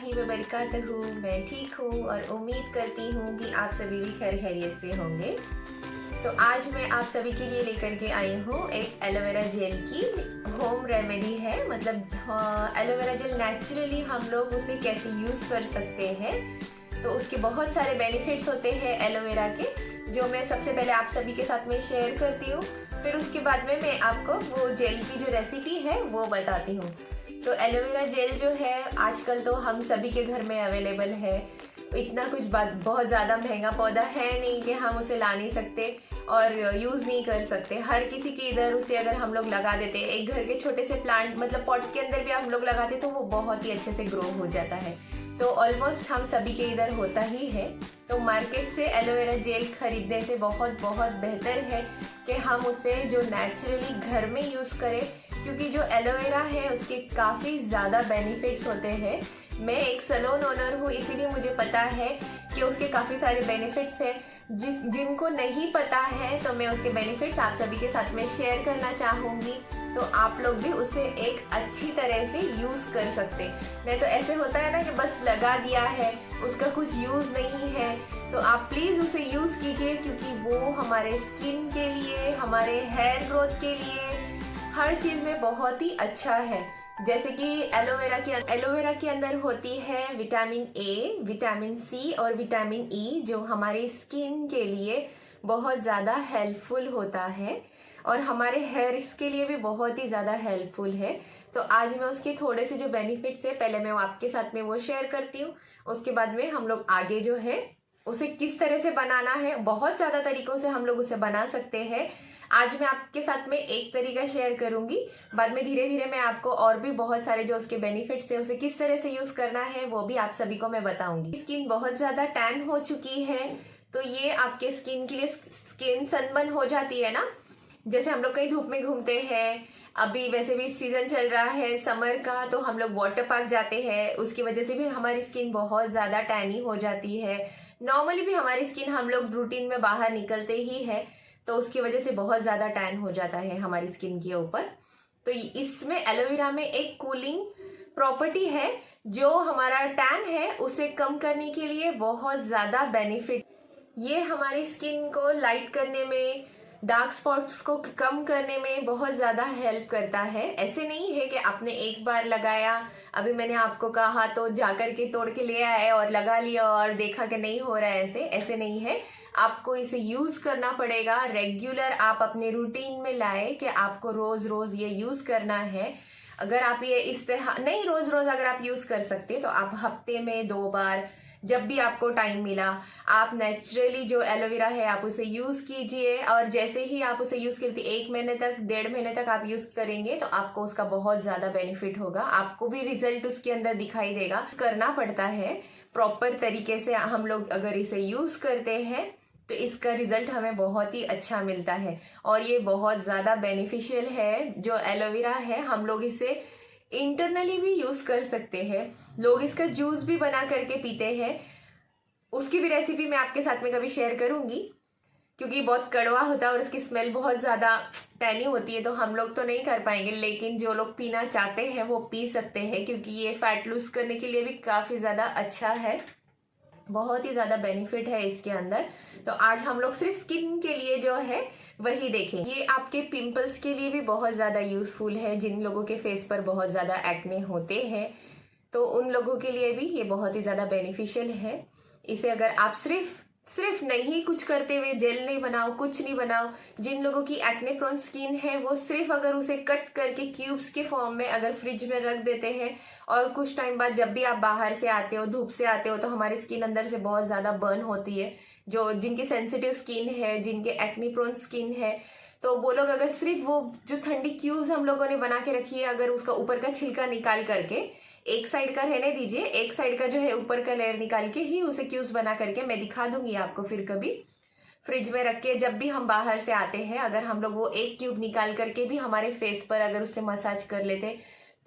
वरहमतुल्लाहि वबरकातुहू। मैं ठीक हूँ और उम्मीद करती हूँ कि आप सभी भी खैर खैरियत से होंगे। तो आज मैं आप सभी के लिए लेकर के आई हूँ एक एलोवेरा जेल की होम रेमेडी है। मतलब एलोवेरा जेल नेचुरली हम लोग उसे कैसे यूज़ कर सकते हैं, तो उसके बहुत सारे बेनिफिट्स होते हैं एलोवेरा के, जो मैं सबसे पहले आप सभी के साथ में शेयर करती हूँ। फिर उसके बाद में मैं आपको वो जेल की जो रेसिपी है वो बताती हूँ। तो एलोवेरा जेल जो है आजकल तो हम सभी के घर में अवेलेबल है। इतना कुछ बहुत ज़्यादा महंगा पौधा है नहीं कि हम उसे ला नहीं सकते और यूज़ नहीं कर सकते। हर किसी के इधर उसे अगर हम लोग लगा देते, एक घर के छोटे से प्लांट मतलब पॉट के अंदर भी हम लोग लगाते तो वो बहुत ही अच्छे से ग्रो हो जाता है। तो ऑलमोस्ट हम सभी के इधर होता ही है। तो मार्केट से एलोवेरा जेल खरीदने से बहुत बेहतर है कि हम उसे जो नेचुरली घर में यूज़ करें, क्योंकि जो एलोवेरा है उसके काफ़ी ज़्यादा बेनिफिट्स होते हैं। मैं एक सैलून ओनर हूँ, इसीलिए मुझे पता है कि उसके काफ़ी सारे बेनिफिट्स हैं। जिनको नहीं पता है तो मैं उसके बेनिफिट्स आप सभी के साथ में शेयर करना चाहूँगी, तो आप लोग भी उसे एक अच्छी तरह से यूज़ कर सकते। नहीं तो ऐसे होता है ना कि बस लगा दिया है, उसका कुछ यूज़ नहीं है। तो आप प्लीज़ उसे यूज़ कीजिए, क्योंकि वो हमारे स्किन के लिए, हमारे हेयर ग्रोथ के लिए, हर चीज़ में बहुत ही अच्छा है। जैसे कि एलोवेरा के अंदर होती है विटामिन ए, विटामिन सी और विटामिन ई, जो हमारी स्किन के लिए बहुत ज़्यादा हेल्पफुल होता है और हमारे हेयर्स के लिए भी बहुत ही ज़्यादा हेल्पफुल है। तो आज मैं उसके थोड़े से जो बेनिफिट्स है पहले मैं आपके साथ में वो शेयर करती हूँ। उसके बाद में हम लोग आगे जो है उसे किस तरह से बनाना है, बहुत ज़्यादा तरीकों से हम लोग उसे बना सकते हैं। आज मैं आपके साथ में एक तरीका शेयर करूंगी, बाद में धीरे धीरे मैं आपको और भी बहुत सारे जो उसके बेनिफिट्स है उसे किस तरह से यूज करना है वो भी आप सभी को मैं बताऊंगी। स्किन बहुत ज्यादा टैन हो चुकी है, तो ये आपके स्किन के लिए स्किन सनबर्न हो जाती है ना। जैसे हम लोग कहीं धूप में घूमते हैं, अभी वैसे भी सीजन चल रहा है समर का, तो हम लोग वाटर पार्क जाते हैं, उसकी वजह से भी हमारी स्किन बहुत ज्यादा टैनी हो जाती है। नॉर्मली भी हमारी स्किन हम लोग रूटीन में बाहर निकलते ही है, तो उसकी वजह से बहुत ज़्यादा टैन हो जाता है हमारी स्किन के ऊपर। तो इसमें एलोवेरा में एक कूलिंग प्रॉपर्टी है जो हमारा टैन है उसे कम करने के लिए बहुत ज़्यादा बेनिफिट। ये हमारी स्किन को लाइट करने में, डार्क स्पॉट्स को कम करने में बहुत ज़्यादा हेल्प करता है। ऐसे नहीं है कि आपने एक बार लगाया, अभी मैंने आपको कहा तो जाकर के तोड़ के ले आए और लगा लिया और देखा कि नहीं हो रहा है, ऐसे नहीं है। आपको इसे यूज करना पड़ेगा रेगुलर। आप अपने रूटीन में लाए कि आपको रोज रोज ये यूज करना है। अगर आप ये इस तरह नहीं रोज रोज अगर आप यूज कर सकते तो आप हफ्ते में 2 बार, जब भी आपको टाइम मिला, आप नेचुरली जो एलोवेरा है आप उसे यूज कीजिए। और जैसे ही आप उसे यूज करते 1 महीने तक, 1.5 महीने तक आप यूज करेंगे तो आपको उसका बहुत ज्यादा बेनिफिट होगा, आपको भी रिजल्ट उसके अंदर दिखाई देगा। करना पड़ता है प्रॉपर तरीके से। हम लोग अगर इसे यूज करते हैं तो इसका रिजल्ट हमें बहुत ही अच्छा मिलता है और ये बहुत ज़्यादा बेनिफिशियल है। जो एलोवेरा है हम लोग इसे इंटरनली भी यूज़ कर सकते हैं, लोग इसका जूस भी बना करके पीते हैं। उसकी भी रेसिपी मैं आपके साथ में कभी शेयर करूंगी, क्योंकि बहुत कड़वा होता है और उसकी स्मेल बहुत ज़्यादा टैनी होती है, तो हम लोग तो नहीं कर पाएंगे। लेकिन जो लोग पीना चाहते हैं वो पी सकते हैं, क्योंकि ये फैट लूज करने के लिए भी काफ़ी ज़्यादा अच्छा है, बहुत ही ज़्यादा बेनिफिट है इसके अंदर। तो आज हम लोग सिर्फ स्किन के लिए जो है वही देखेंगे। ये आपके पिंपल्स के लिए भी बहुत ज़्यादा यूजफुल है। जिन लोगों के फेस पर बहुत ज़्यादा एक्ने होते हैं तो उन लोगों के लिए भी ये बहुत ही ज़्यादा बेनिफिशियल है। इसे अगर आप सिर्फ नहीं कुछ करते हुए, जेल नहीं बनाओ, कुछ नहीं बनाओ, जिन लोगों की एक्ने प्रोन स्किन है वो सिर्फ अगर उसे कट करके क्यूब्स के फॉर्म में अगर फ्रिज में रख देते हैं और कुछ टाइम बाद जब भी आप बाहर से आते हो, धूप से आते हो, तो हमारी स्किन अंदर से बहुत ज़्यादा बर्न होती है। जो जिनकी सेंसिटिव स्किन है, जिनके एक्ने प्रोन स्किन है, तो वो लोग अगर सिर्फ वो जो ठंडी क्यूब्स हम लोगों ने बना के रखी है, अगर उसका ऊपर का छिलका निकाल करके, एक साइड का रहने दीजिए, एक साइड का जो है ऊपर का लेयर निकाल के ही उसे क्यूब्स बना करके, मैं दिखा दूंगी आपको फिर कभी, फ्रिज में रख के जब भी हम बाहर से आते हैं, अगर हम लोग वो एक क्यूब निकाल करके भी हमारे फेस पर अगर उससे मसाज कर लेते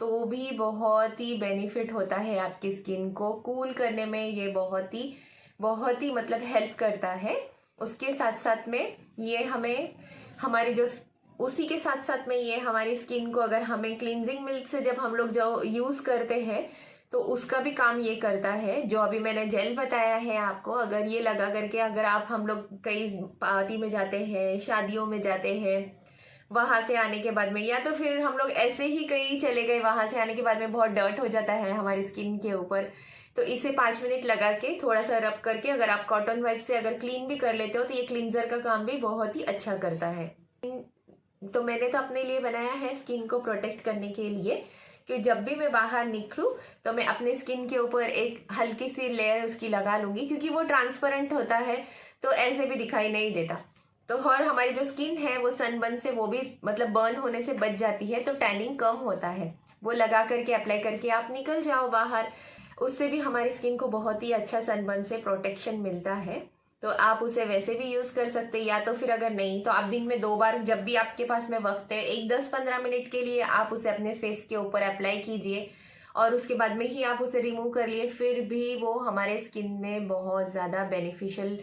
तो भी बहुत ही बेनिफिट होता है। आपकी स्किन को कूल करने में ये बहुत ही मतलब हेल्प करता है। उसके साथ साथ में ये हमें हमारे जो उसी के साथ साथ में ये हमारी स्किन को, अगर हमें क्लींजिंग मिल्क से जब हम लोग जो यूज़ करते हैं तो उसका भी काम ये करता है। जो अभी मैंने जेल बताया है आपको, अगर ये लगा करके अगर आप हम लोग कई पार्टी में जाते हैं, शादियों में जाते हैं, वहां से आने के बाद में, या तो फिर हम लोग ऐसे ही कहीं चले गए, वहां से आने के बाद में बहुत डर्ट हो जाता है हमारी स्किन के ऊपर, तो इसे 5 मिनट लगा के थोड़ा सा रब करके अगर आप कॉटन वाइप से अगर क्लीन भी कर लेते हो तो ये क्लींजर का काम भी बहुत ही अच्छा करता है। तो मैंने तो अपने लिए बनाया है स्किन को प्रोटेक्ट करने के लिए, कि जब भी मैं बाहर निकलूं तो मैं अपने स्किन के ऊपर एक हल्की सी लेयर उसकी लगा लूंगी, क्योंकि वो ट्रांसपेरेंट होता है तो ऐसे भी दिखाई नहीं देता। तो और हमारी जो स्किन है वो सनबर्न से वो भी मतलब बर्न होने से बच जाती है, तो टैनिंग कम होता है। वो लगा करके अप्लाई करके आप निकल जाओ बाहर, उससे भी हमारी स्किन को बहुत ही अच्छा सनबर्न से प्रोटेक्शन मिलता है। तो आप उसे वैसे भी यूज कर सकते हैं, या तो फिर अगर नहीं तो आप दिन में 2 बार, जब भी आपके पास में वक्त है, एक 10-15 मिनट के लिए आप उसे अपने फेस के ऊपर अप्लाई कीजिए और उसके बाद में ही आप उसे रिमूव कर लिए, फिर भी वो हमारे स्किन में बहुत ज़्यादा बेनिफिशियल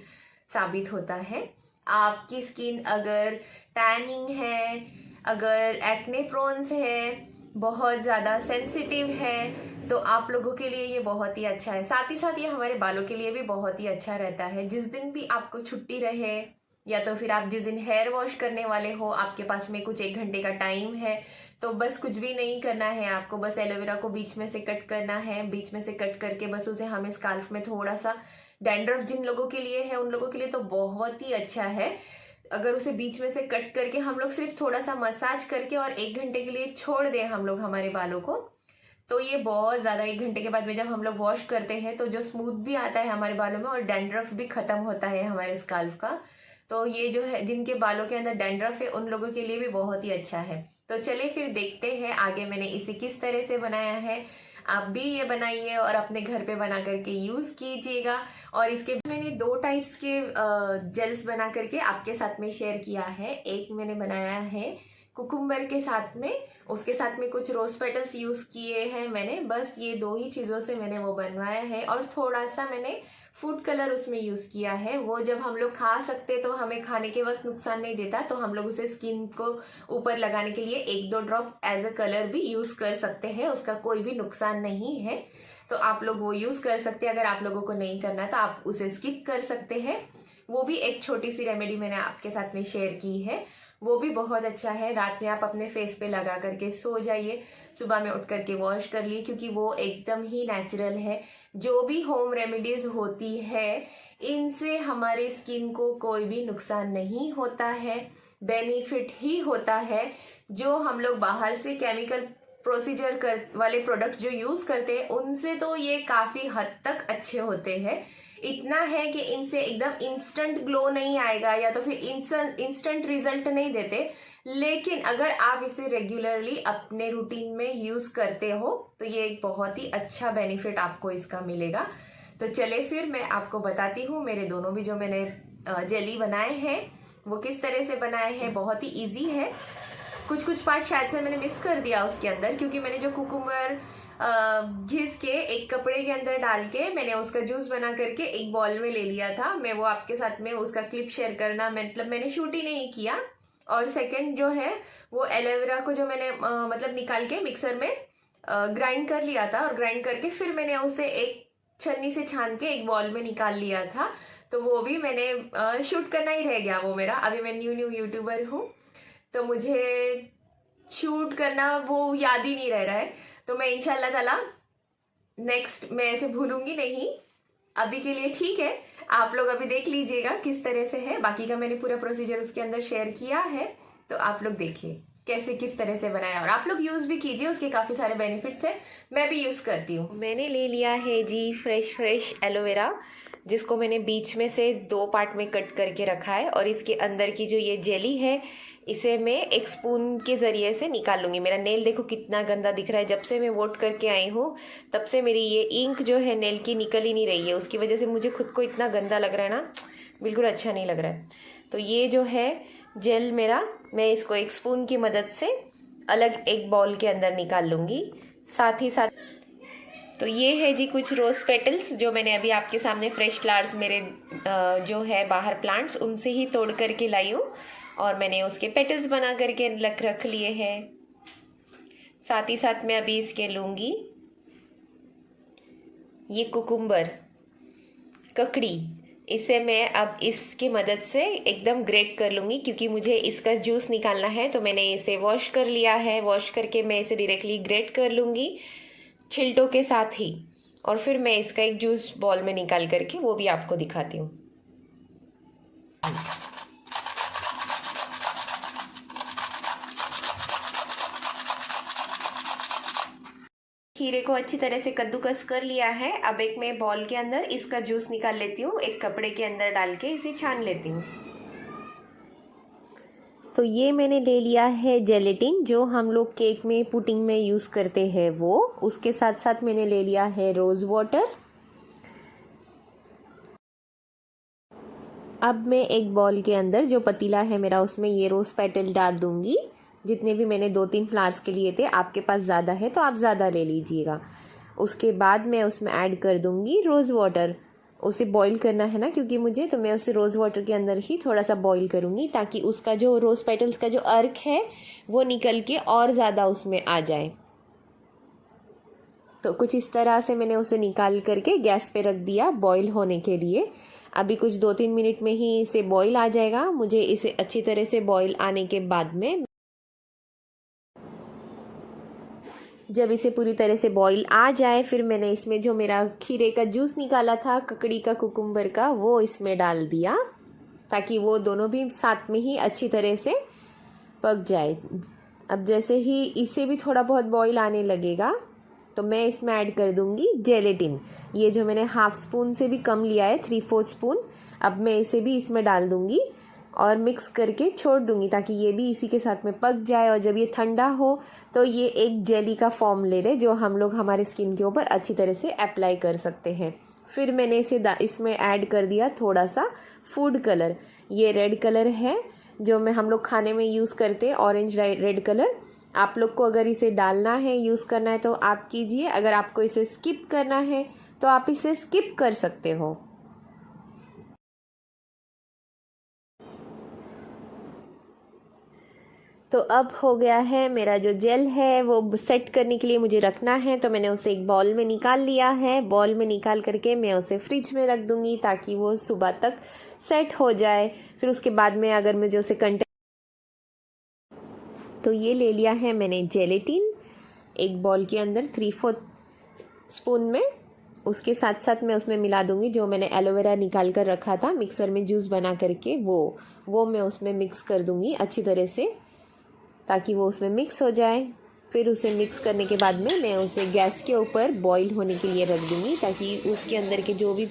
साबित होता है। आपकी स्किन अगर टैनिंग है, अगर एक्ने प्रोन्स है, बहुत ज़्यादा सेंसिटिव है, तो आप लोगों के लिए ये बहुत ही अच्छा है। साथ ही साथ ये हमारे बालों के लिए भी बहुत ही अच्छा रहता है। जिस दिन भी आपको छुट्टी रहे, या तो फिर आप जिस दिन हेयर वॉश करने वाले हो, आपके पास में कुछ 1 घंटे का टाइम है, तो बस कुछ भी नहीं करना है आपको, बस एलोवेरा को बीच में से कट करना है। बीच में से कट करके बस उसे हमें स्काल्फ में थोड़ा सा, डैंड्रफ जिन लोगों के लिए है उन लोगों के लिए तो बहुत ही अच्छा है। अगर उसे बीच में से कट करके हम लोग सिर्फ थोड़ा सा मसाज करके और 1 घंटे के लिए छोड़ दें हम लोग हमारे बालों को, तो ये बहुत ज़्यादा 1 घंटे के बाद में जब हम लोग वॉश करते हैं तो जो स्मूथ भी आता है हमारे बालों में और डैंड्रफ भी खत्म होता है हमारे स्काल्फ का। तो ये जो है जिनके बालों के अंदर डैंड्रफ है उन लोगों के लिए भी बहुत ही अच्छा है। तो चलिए फिर देखते हैं आगे मैंने इसे किस तरह से बनाया है। आप भी ये बनाइए और अपने घर पे बना करके यूज़ कीजिएगा। और इसके मैंने 2 टाइप्स के जेल्स बना करके आपके साथ में शेयर किया है। एक मैंने बनाया है कुकुम्बर के साथ में, उसके साथ में कुछ रोज पेटल्स यूज किए हैं मैंने, बस ये 2 ही चीज़ों से मैंने वो बनवाया है। और थोड़ा सा मैंने फूड कलर उसमें यूज किया है। वो जब हम लोग खा सकते तो हमें खाने के वक्त नुकसान नहीं देता, तो हम लोग उसे स्किन को ऊपर लगाने के लिए 1-2 ड्रॉप एज अ कलर भी यूज कर सकते हैं, उसका कोई भी नुकसान नहीं है। तो आप लोग वो यूज कर सकते हैं। अगर आप लोगों को नहीं करना तो आप उसे स्किप कर सकते हैं। वो भी एक छोटी सी रेमेडी मैंने आपके साथ में शेयर की है, वो भी बहुत अच्छा है। रात में आप अपने फेस पे लगा करके सो जाइए, सुबह में उठ करके वॉश कर लिए, क्योंकि वो एकदम ही नेचुरल है। जो भी होम रेमेडीज होती है इनसे हमारे स्किन को कोई भी नुकसान नहीं होता है, बेनिफिट ही होता है। जो हम लोग बाहर से केमिकल प्रोसीजर वाले प्रोडक्ट जो यूज करते हैं उनसे तो ये काफी हद तक अच्छे होते हैं। इतना है कि इनसे एकदम इंस्टेंट ग्लो नहीं आएगा या तो फिर इंस्टेंट रिजल्ट नहीं देते, लेकिन अगर आप इसे रेगुलरली अपने रूटीन में यूज करते हो तो ये एक बहुत ही अच्छा बेनिफिट आपको इसका मिलेगा। तो चले फिर मैं आपको बताती हूँ मेरे दोनों भी जो मैंने जेली बनाए हैं वो किस तरह से बनाए हैं। बहुत ही इजी है। कुछ पार्ट शायद से मैंने मिस कर दिया उसके अंदर, क्योंकि मैंने जो कुकुम्बर घिस के एक कपड़े के अंदर डाल के मैंने उसका जूस बना करके एक बॉल में ले लिया था। मैं वो आपके साथ में उसका क्लिप शेयर करना मतलब मैंने शूट ही नहीं किया। और सेकंड जो है वो एलोवेरा को जो मैंने मतलब निकाल के मिक्सर में ग्राइंड कर लिया था, और ग्राइंड करके फिर मैंने उसे एक छन्नी से छान के एक बॉल में निकाल लिया था। तो वो भी मैंने शूट करना ही रह गया वो मेरा। अभी मैं न्यू यूट्यूबर हूँ तो मुझे शूट करना वो याद ही नहीं रह रहा है। तो मैं इंशाल्लाह ताला नेक्स्ट मैं ऐसे भूलूंगी नहीं। अभी के लिए ठीक है, आप लोग अभी देख लीजिएगा किस तरह से है। बाकी का मैंने पूरा प्रोसीजर उसके अंदर शेयर किया है, तो आप लोग देखिए कैसे किस तरह से बनाया, और आप लोग यूज भी कीजिए, उसके काफी सारे बेनिफिट्स है। मैं भी यूज करती हूँ। मैंने ले लिया है जी फ्रेश एलोवेरा, जिसको मैंने बीच में से 2 पार्ट में कट करके रखा है, और इसके अंदर की जो ये जेली है इसे मैं एक स्पून के ज़रिए से निकाल लूँगी। मेरा नेल देखो कितना गंदा दिख रहा है। जब से मैं वोट करके आई हूँ तब से मेरी ये इंक जो है नेल की निकल ही नहीं रही है, उसकी वजह से मुझे खुद को इतना गंदा लग रहा है ना, बिल्कुल अच्छा नहीं लग रहा है। तो ये जो है जेल मेरा, मैं इसको एक स्पून की मदद से अलग एक बाउल के अंदर निकाल लूँगी। साथ ही साथ तो ये है जी कुछ रोज़ पेटल्स जो मैंने अभी आपके सामने फ्रेश फ्लावर्स मेरे जो है बाहर प्लांट्स उनसे ही तोड़ करके लाई हूँ, और मैंने उसके पेटल्स बना करके रख लिए हैं। साथ ही साथ मैं अभी इसके लूँगी ये कुकुम्बर ककड़ी, इसे मैं अब इसकी मदद से एकदम ग्रेट कर लूँगी, क्योंकि मुझे इसका जूस निकालना है। तो मैंने इसे वॉश कर लिया है। वॉश करके मैं इसे डायरेक्टली ग्रेट कर लूँगी छिलटों के साथ ही, और फिर मैं इसका एक जूस बॉल में निकाल करके वो भी आपको दिखाती हूँ। खीरे को अच्छी तरह से कद्दूकस कर लिया है। अब एक मैं बॉल के अंदर इसका जूस निकाल लेती हूँ, एक कपड़े के अंदर डाल के इसे छान लेती हूँ। तो ये मैंने ले लिया है जेलेटिन, जो हम लोग केक में पुडिंग में यूज़ करते हैं वो। उसके साथ साथ मैंने ले लिया है रोज़ वाटर। अब मैं एक बॉल के अंदर जो पतीला है मेरा, उसमें ये रोज़ पेटल डाल दूँगी। जितने भी मैंने 2-3 फ्लावर्स के लिए थे, आपके पास ज़्यादा है तो आप ज़्यादा ले लीजिएगा। उसके बाद मैं उसमें ऐड कर दूँगी रोज़ वाटर। उसे बॉईल करना है ना, क्योंकि मुझे, तो मैं उसे रोज़ वाटर के अंदर ही थोड़ा सा बॉईल करूँगी, ताकि उसका जो रोज़ पेटल्स का जो अर्क है वो निकल के और ज़्यादा उसमें आ जाए। तो कुछ इस तरह से मैंने उसे निकाल करके गैस पे रख दिया बॉईल होने के लिए। अभी कुछ 2-3 मिनट में ही इसे बॉईल आ जाएगा। मुझे इसे अच्छी तरह से बॉईल आने के बाद में, जब इसे पूरी तरह से बॉईल आ जाए, फिर मैंने इसमें जो मेरा खीरे का जूस निकाला था, ककड़ी का, कुकुम्बर का, वो इसमें डाल दिया, ताकि वो दोनों भी साथ में ही अच्छी तरह से पक जाए। अब जैसे ही इसे भी थोड़ा बहुत बॉईल आने लगेगा, तो मैं इसमें ऐड कर दूंगी जेलेटिन। ये जो मैंने हाफ स्पून से भी कम लिया है, 3/4 स्पून। अब मैं इसे भी इसमें डाल दूंगी और मिक्स करके छोड़ दूंगी, ताकि ये भी इसी के साथ में पक जाए। और जब ये ठंडा हो तो ये एक जेली का फॉर्म ले ले, जो हम लोग हमारे स्किन के ऊपर अच्छी तरह से अप्लाई कर सकते हैं। फिर मैंने इसमें ऐड कर दिया थोड़ा सा फूड कलर। ये रेड कलर है जो हम लोग खाने में यूज़ करते हैं, ऑरेंज रेड कलर। आप लोग को अगर इसे डालना है, यूज़ करना है तो आप कीजिए। अगर आपको इसे स्किप करना है तो आप इसे स्किप कर सकते हो। तो अब हो गया है मेरा जो जेल है वो सेट करने के लिए मुझे रखना है। तो मैंने उसे एक बॉल में निकाल लिया है। बॉल में निकाल करके मैं उसे फ्रिज में रख दूँगी, ताकि वो सुबह तक सेट हो जाए। फिर उसके बाद में अगर मुझे उसे तो ये ले लिया है मैंने जेलेटिन एक बॉल के अंदर 3/4 स्पून में। उसके साथ साथ मैं उसमें मिला दूंगी जो मैंने एलोवेरा निकाल कर रखा था मिक्सर में जूस बना करके, वो मैं उसमें मिक्स कर दूंगी अच्छी तरह से, ताकि वो उसमें मिक्स हो जाए। फिर उसे मिक्स करने के बाद में मैं उसे गैस के ऊपर बॉईल होने के लिए रख दूंगी, ताकि उसके अंदर के जो भी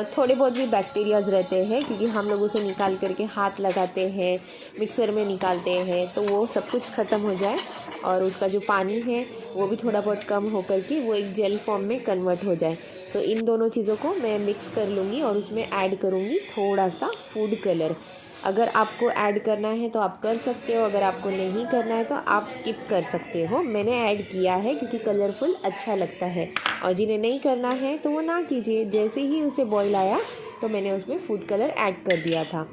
थोड़े बहुत भी बैक्टीरियाज रहते हैं, क्योंकि हम लोग उसे निकाल करके हाथ लगाते हैं, मिक्सर में निकालते हैं, तो वो सब कुछ ख़त्म हो जाए और उसका जो पानी है वो भी थोड़ा बहुत कम हो करके वो एक जेल फॉर्म में कन्वर्ट हो जाए। तो इन दोनों चीज़ों को मैं मिक्स कर लूँगी और उसमें ऐड करूँगी थोड़ा सा फूड कलर। अगर आपको ऐड करना है तो आप कर सकते हो, अगर आपको नहीं करना है तो आप स्किप कर सकते हो। मैंने ऐड किया है क्योंकि कलरफुल अच्छा लगता है, और जिन्हें नहीं करना है तो वो ना कीजिए। जैसे ही उसे बॉईल आया तो मैंने उसमें फूड कलर ऐड कर दिया था।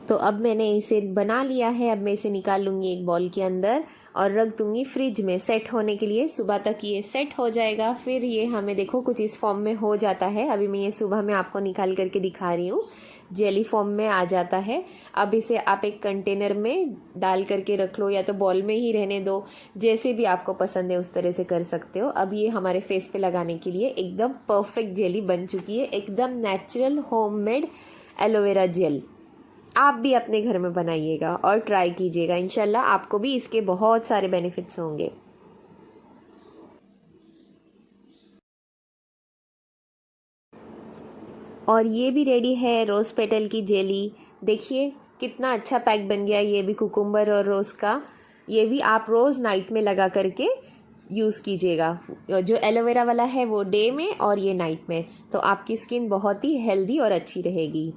तो अब मैंने इसे बना लिया है। अब मैं इसे निकाल लूँगी एक बॉल के अंदर और रख दूँगी फ्रिज में सेट होने के लिए। सुबह तक ये सेट हो जाएगा। फिर ये हमें देखो कुछ इस फॉर्म में हो जाता है। अभी मैं ये सुबह में आपको निकाल करके दिखा रही हूँ, जेली फॉर्म में आ जाता है। अब इसे आप एक कंटेनर में डाल करके रख लो, या तो बॉल में ही रहने दो, जैसे भी आपको पसंद है उस तरह से कर सकते हो। अब ये हमारे फेस पे लगाने के लिए एकदम परफेक्ट जेली बन चुकी है, एकदम नेचुरल होममेड एलोवेरा जेल। आप भी अपने घर में बनाइएगा और ट्राई कीजिएगा, इंशाल्लाह आपको भी इसके बहुत सारे बेनिफिट्स होंगे। और ये भी रेडी है रोज़ पेटल की जेली। देखिए कितना अच्छा पैक बन गया। ये भी कुकुम्बर और रोज़ का। ये भी आप रोज़ नाइट में लगा करके यूज़ कीजिएगा। जो एलोवेरा वाला है वो डे में और ये नाइट में, तो आपकी स्किन बहुत ही हेल्दी और अच्छी रहेगी।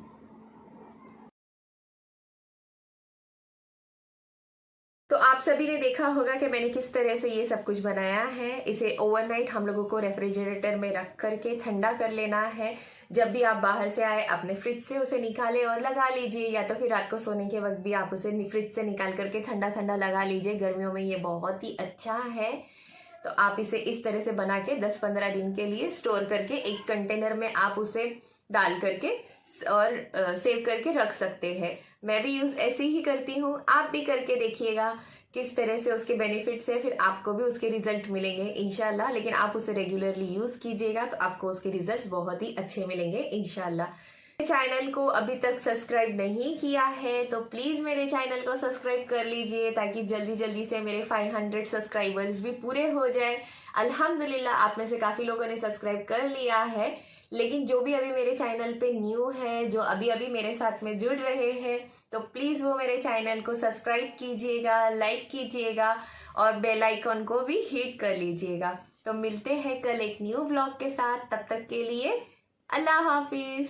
तो आप आप सभी ने देखा होगा कि मैंने किस तरह से ये सब कुछ बनाया है। इसे ओवरनाइट हम लोगों को रेफ्रिजरेटर में रख करके ठंडा कर लेना है। जब भी आप बाहर से आए अपने फ्रिज से उसे निकालें और लगा लीजिए, या तो फिर रात को सोने के वक्त भी आप उसे फ्रिज से निकाल करके ठंडा ठंडा लगा लीजिए। गर्मियों में ये बहुत ही अच्छा है। तो आप इसे इस तरह से बना के 10-15 दिन के लिए स्टोर करके एक कंटेनर में आप उसे डाल करके और सेव करके रख सकते हैं। मैं भी यूज ऐसे ही करती हूँ, आप भी करके देखिएगा किस तरह से उसके बेनिफिट्स है, फिर आपको भी उसके रिजल्ट मिलेंगे इंशाल्लाह। लेकिन आप उसे रेगुलरली यूज कीजिएगा तो आपको उसके रिजल्ट्स बहुत ही अच्छे मिलेंगे इंशाल्लाह। चैनल को अभी तक सब्सक्राइब नहीं किया है तो प्लीज मेरे चैनल को सब्सक्राइब कर लीजिए, ताकि जल्दी जल्दी से मेरे 500 सब्सक्राइबर्स भी पूरे हो जाए। अल्हम्दुलिल्लाह आप में से काफी लोगों ने सब्सक्राइब कर लिया है, लेकिन जो भी अभी मेरे चैनल पे न्यू है, जो अभी अभी मेरे साथ में जुड़ रहे हैं, तो प्लीज वो मेरे चैनल को सब्सक्राइब कीजिएगा, लाइक कीजिएगा और बेल आइकन को भी हिट कर लीजिएगा। तो मिलते हैं कल एक न्यू व्लॉग के साथ, तब तक के लिए अल्लाह हाफिज।